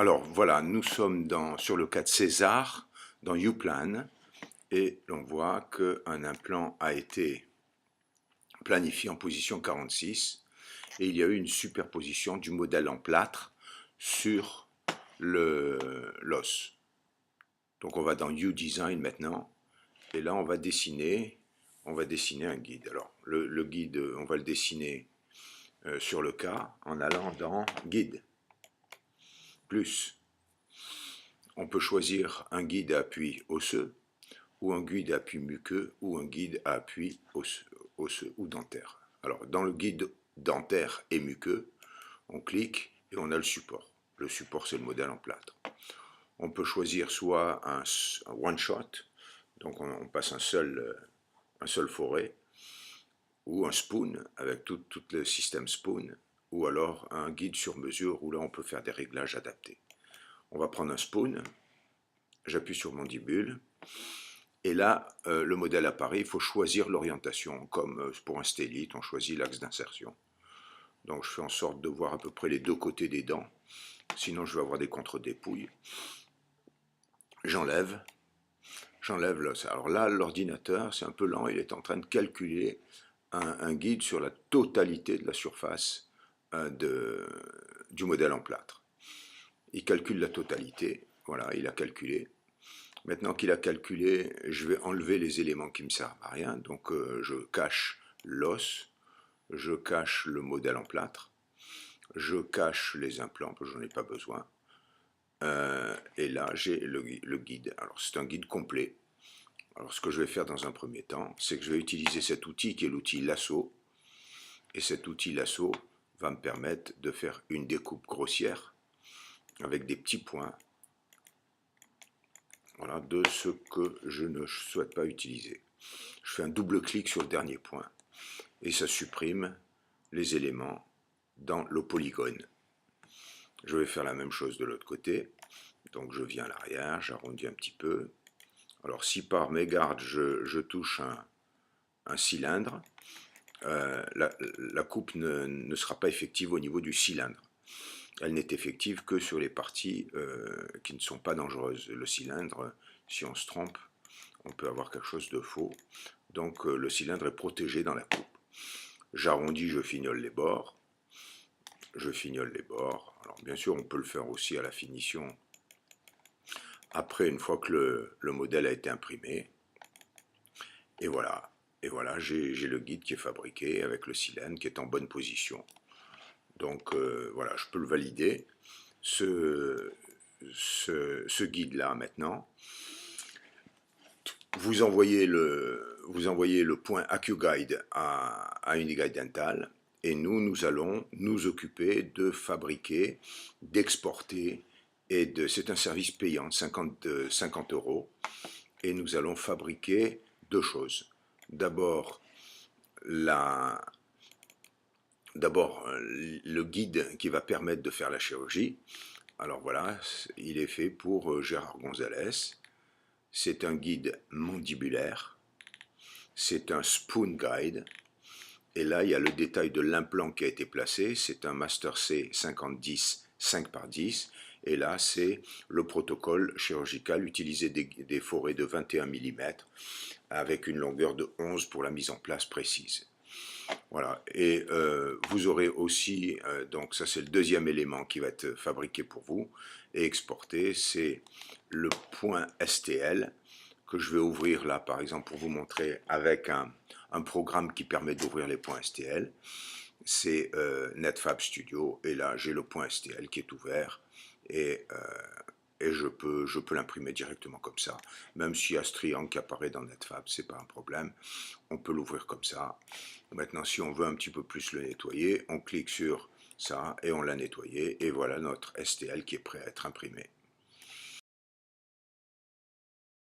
Alors voilà, nous sommes sur le cas de César, dans Uplan, et l'on voit qu'un implant a été planifié en position 46, et il y a eu une superposition du modèle en plâtre sur l'os. Donc on va dans U-Design maintenant, et là on va dessiner un guide. Alors le guide, on va le dessiner sur le cas en allant dans Guide, plus. On peut choisir un guide à appui osseux, ou un guide à appui muqueux, ou un guide à appui osseux ou dentaire. Alors, dans le guide dentaire et muqueux, on clique et on a le support. Le support, c'est le modèle en plâtre. On peut choisir soit un one-shot, donc on passe un seul forêt, ou un spoon, avec tout le système spoon, ou alors un guide sur mesure, où là on peut faire des réglages adaptés. On va prendre un spoon, j'appuie sur mandibule, et là, le modèle apparaît, il faut choisir l'orientation, comme pour un stélite, on choisit l'axe d'insertion. Donc je fais en sorte de voir à peu près les deux côtés des dents, sinon je vais avoir des contre-dépouilles. J'enlève l'os. Alors là, l'ordinateur, c'est un peu lent, il est en train de calculer un guide sur la totalité de la surface du modèle en plâtre. Il calcule la totalité, voilà, il a calculé. Maintenant qu'il a calculé, je vais enlever les éléments qui ne me servent à rien. Donc je cache l'os, je cache le modèle en plâtre, je cache les implants parce que j'en ai pas besoin. Et là j'ai le guide. Alors c'est un guide complet. Alors ce que je vais faire dans un premier temps, c'est que je vais utiliser cet outil qui est l'outil lasso. Et cet outil lasso va me permettre de faire une découpe grossière avec des petits points. Voilà, de ce que je ne souhaite pas utiliser. Je fais un double clic sur le dernier point et ça supprime les éléments dans le polygone. Je vais faire la même chose de l'autre côté. Donc je viens à l'arrière, j'arrondis un petit peu. Alors si par mégarde je touche un cylindre, la coupe ne sera pas effective au niveau du cylindre. Elle n'est effective que sur les parties qui ne sont pas dangereuses. Le cylindre, si on se trompe, on peut avoir quelque chose de faux. Donc le cylindre est protégé dans la coupe. J'arrondis, je fignole les bords. Je fignole les bords. Alors bien sûr, on peut le faire aussi à la finition. Après, une fois que le modèle a été imprimé. Et voilà, j'ai le guide qui est fabriqué avec le cylindre qui est en bonne position. Donc voilà, je peux le valider, ce guide-là maintenant. Vous envoyez le point AccuGuide à Uniguide Dental et nous allons nous occuper de fabriquer, d'exporter, c'est un service payant, 50 € et nous allons fabriquer deux choses. D'abord, le guide qui va permettre de faire la chirurgie. Alors voilà, il est fait pour Gérard Gonzalez. C'est un guide mandibulaire. C'est un spoon guide. Et là, il y a le détail de l'implant qui a été placé. C'est un Master C 5010 5x10. Et là, c'est le protocole chirurgical, utiliser des forêts de 21 mm avec une longueur de 11 pour la mise en place précise. Voilà, et vous aurez aussi, donc ça c'est le deuxième élément qui va être fabriqué pour vous et exporté, c'est le point STL que je vais ouvrir là par exemple pour vous montrer avec un programme qui permet d'ouvrir les points STL. C'est NetFab Studio et là j'ai le point STL qui est ouvert et je peux l'imprimer directement comme ça. Même s'il y a ce triangle qui apparaît dans NetFab, c'est pas un problème. On peut l'ouvrir comme ça. Maintenant, si on veut un petit peu plus le nettoyer, on clique sur ça et on l'a nettoyé. Et voilà notre STL qui est prêt à être imprimé.